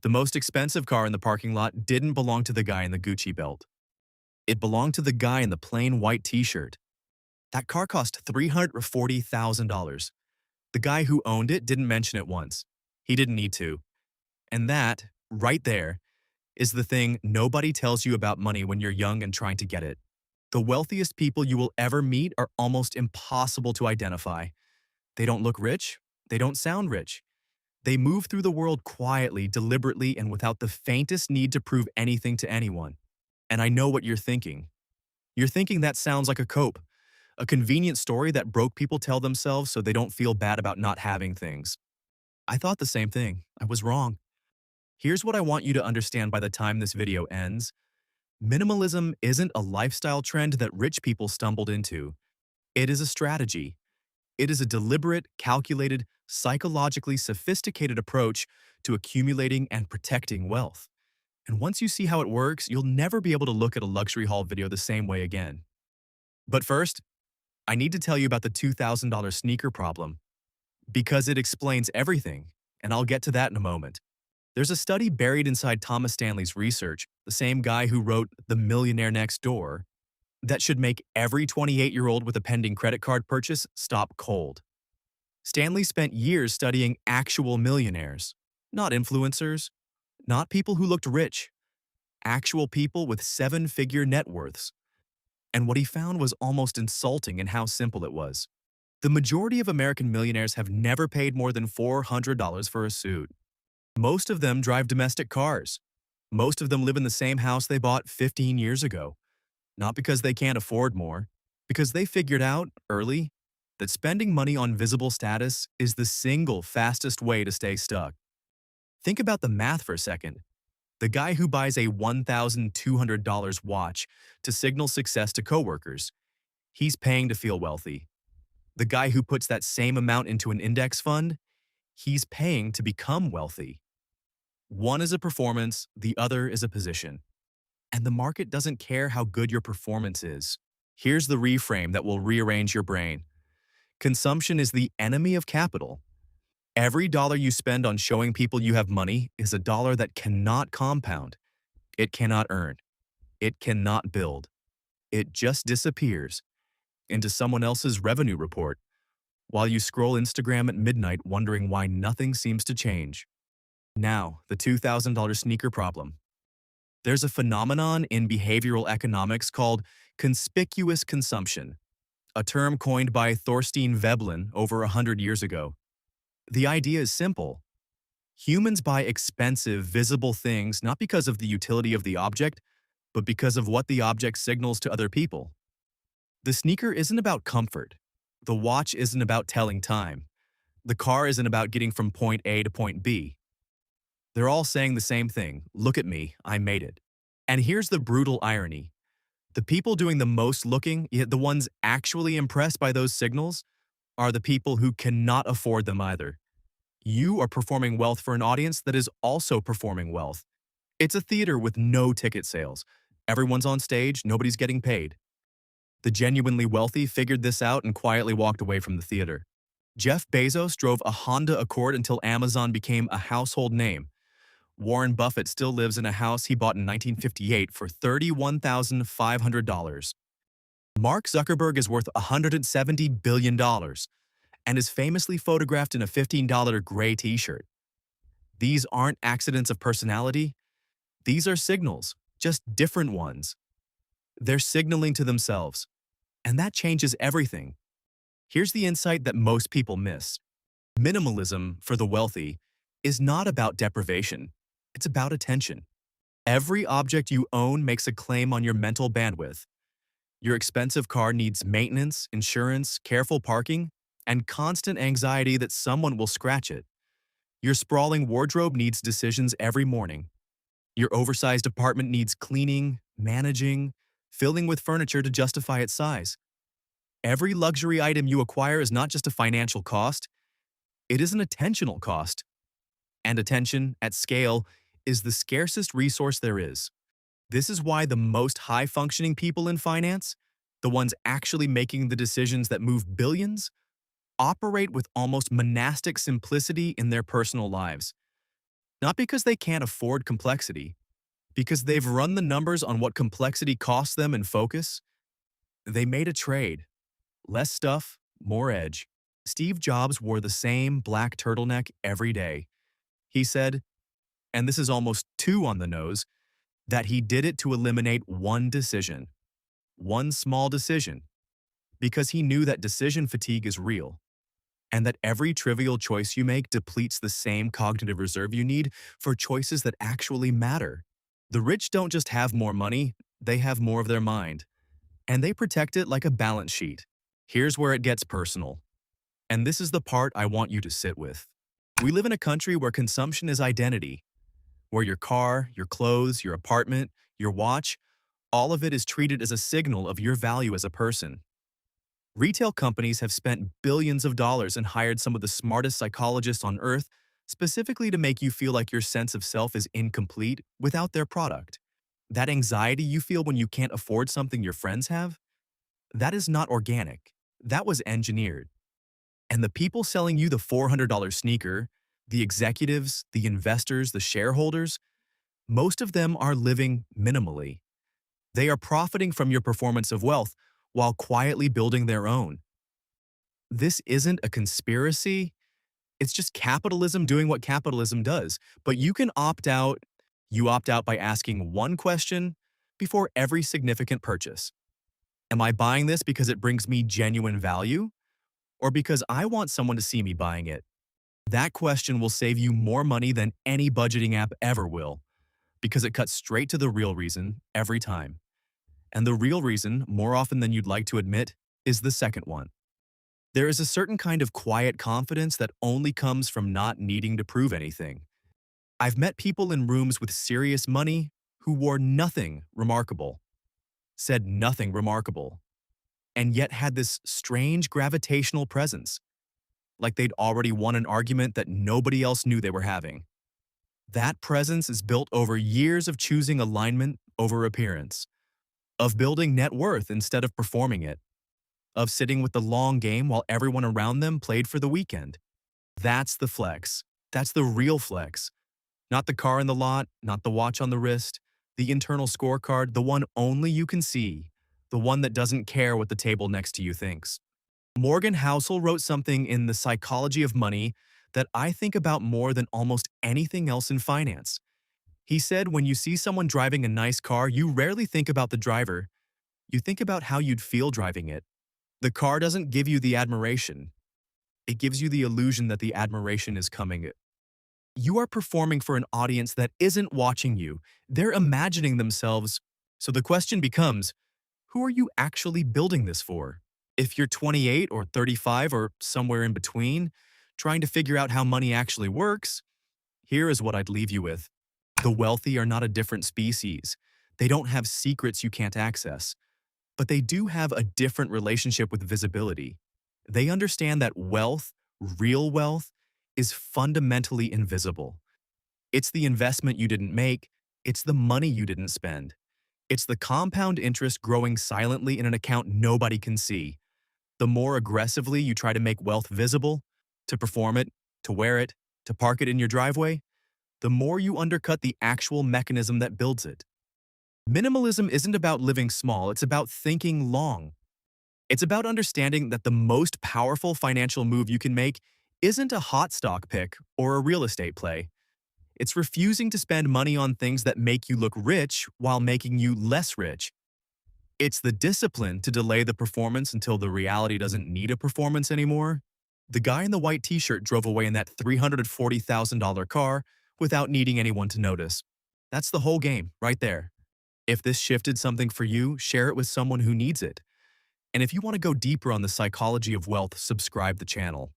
The most expensive car in the parking lot didn't belong to the guy in the Gucci belt. It belonged to the guy in the plain white t-shirt. That car cost $340,000. The guy who owned it didn't mention it once. He didn't need to. And that, right there, is the thing nobody tells you about money when you're young and trying to get it. The wealthiest people you will ever meet are almost impossible to identify. They don't look rich. They don't sound rich. They move through the world quietly, deliberately, and without the faintest need to prove anything to anyone. And I know what you're thinking. You're thinking that sounds like a cope, a convenient story that broke people tell themselves so they don't feel bad about not having things. I thought the same thing. I was wrong. Here's what I want you to understand by the time this video ends. Minimalism isn't a lifestyle trend that rich people stumbled into. It is a strategy. It is a deliberate, calculated, psychologically sophisticated approach to accumulating and protecting wealth. And once you see how it works, you'll never be able to look at a luxury haul video the same way again. But first, I need to tell you about the $2,000 sneaker problem, because it explains everything, and I'll get to that in a moment. There's a study buried inside Thomas Stanley's research, the same guy who wrote The Millionaire Next Door, that should make every 28-year-old with a pending credit card purchase stop cold. Stanley spent years studying actual millionaires, not influencers, not people who looked rich, actual people with seven-figure net worths. And what he found was almost insulting in how simple it was. The majority of American millionaires have never paid more than $400 for a suit. Most of them drive domestic cars. Most of them live in the same house they bought 15 years ago. Not because they can't afford more, because they figured out, early, that spending money on visible status is the single fastest way to stay stuck. Think about the math for a second. The guy who buys a $1,200 watch to signal success to coworkers, he's paying to feel wealthy. The guy who puts that same amount into an index fund, he's paying to become wealthy. One is a performance, the other is a position. And the market doesn't care how good your performance is. Here's the reframe that will rearrange your brain. Consumption is the enemy of capital. Every dollar you spend on showing people you have money is a dollar that cannot compound. It cannot earn. It cannot build. It just disappears into someone else's revenue report while you scroll Instagram at midnight wondering why nothing seems to change. Now, the $2,000 sneaker problem. There's a phenomenon in behavioral economics called conspicuous consumption, a term coined by Thorstein Veblen over 100 years ago. The idea is simple. Humans buy expensive, visible things not because of the utility of the object, but because of what the object signals to other people. The sneaker isn't about comfort. The watch isn't about telling time. The car isn't about getting from point A to point B. They're all saying the same thing. Look at me, I made it. And here's the brutal irony. The people doing the most looking, yet the ones actually impressed by those signals, are the people who cannot afford them either. You are performing wealth for an audience that is also performing wealth. It's a theater with no ticket sales. Everyone's on stage, nobody's getting paid. The genuinely wealthy figured this out and quietly walked away from the theater. Jeff Bezos drove a Honda Accord until Amazon became a household name. Warren Buffett still lives in a house he bought in 1958 for $31,500. Mark Zuckerberg is worth $170 billion and is famously photographed in a $15 gray t-shirt. These aren't accidents of personality. These are signals, just different ones. They're signaling to themselves, and that changes everything. Here's the insight that most people miss. Minimalism, for the wealthy, is not about deprivation. It's about attention. Every object you own makes a claim on your mental bandwidth. Your expensive car needs maintenance, insurance, careful parking, and constant anxiety that someone will scratch it. Your sprawling wardrobe needs decisions every morning. Your oversized apartment needs cleaning, managing, filling with furniture to justify its size. Every luxury item you acquire is not just a financial cost, it is an attentional cost. And attention, at scale, is the scarcest resource there is. This is why the most high-functioning people in finance, the ones actually making the decisions that move billions, operate with almost monastic simplicity in their personal lives. Not because they can't afford complexity, because they've run the numbers on what complexity costs them in focus. They made a trade. Less stuff, more edge. Steve Jobs wore the same black turtleneck every day. He said, and this is almost too on the nose, that he did it to eliminate one decision. One small decision. Because he knew that decision fatigue is real, and that every trivial choice you make depletes the same cognitive reserve you need for choices that actually matter. The rich don't just have more money, they have more of their mind, and they protect it like a balance sheet. Here's where it gets personal, and this is the part I want you to sit with. We live in a country where consumption is identity, where your car, your clothes, your apartment, your watch, all of it is treated as a signal of your value as a person. Retail companies have spent billions of dollars and hired some of the smartest psychologists on earth specifically to make you feel like your sense of self is incomplete without their product. That anxiety you feel when you can't afford something your friends have, that is not organic. That was engineered. And the people selling you the $400 sneaker, the executives, the investors, the shareholders, most of them are living minimally. They are profiting from your performance of wealth while quietly building their own. This isn't a conspiracy. It's just capitalism doing what capitalism does. But you can opt out. You opt out by asking one question before every significant purchase. Am I buying this because it brings me genuine value, or because I want someone to see me buying it? That question will save you more money than any budgeting app ever will, because it cuts straight to the real reason every time. And the real reason, more often than you'd like to admit, is the second one. There is a certain kind of quiet confidence that only comes from not needing to prove anything. I've met people in rooms with serious money who wore nothing remarkable, said nothing remarkable, and yet had this strange gravitational presence, like they'd already won an argument that nobody else knew they were having. That presence is built over years of choosing alignment over appearance, of building net worth instead of performing it, of sitting with the long game while everyone around them played for the weekend. That's the flex. That's the real flex. Not the car in the lot, not the watch on the wrist, the internal scorecard, the one only you can see, the one that doesn't care what the table next to you thinks. Morgan Housel wrote something in The Psychology of Money that I think about more than almost anything else in finance. He said when you see someone driving a nice car, you rarely think about the driver. You think about how you'd feel driving it. The car doesn't give you the admiration. It gives you the illusion that the admiration is coming. You are performing for an audience that isn't watching you. They're imagining themselves. So the question becomes, who are you actually building this for? If you're 28 or 35 or somewhere in between, trying to figure out how money actually works, here is what I'd leave you with. The wealthy are not a different species. They don't have secrets you can't access. But they do have a different relationship with visibility. They understand that wealth, real wealth, is fundamentally invisible. It's the investment you didn't make, it's the money you didn't spend. It's the compound interest growing silently in an account nobody can see. The more aggressively you try to make wealth visible, to perform it, to wear it, to park it in your driveway, the more you undercut the actual mechanism that builds it. Minimalism isn't about living small, it's about thinking long. It's about understanding that the most powerful financial move you can make isn't a hot stock pick or a real estate play. It's refusing to spend money on things that make you look rich while making you less rich. It's the discipline to delay the performance until the reality doesn't need a performance anymore. The guy in the white t-shirt drove away in that $340,000 car without needing anyone to notice. That's the whole game, right there. If this shifted something for you, share it with someone who needs it. And if you want to go deeper on the psychology of wealth, subscribe the channel.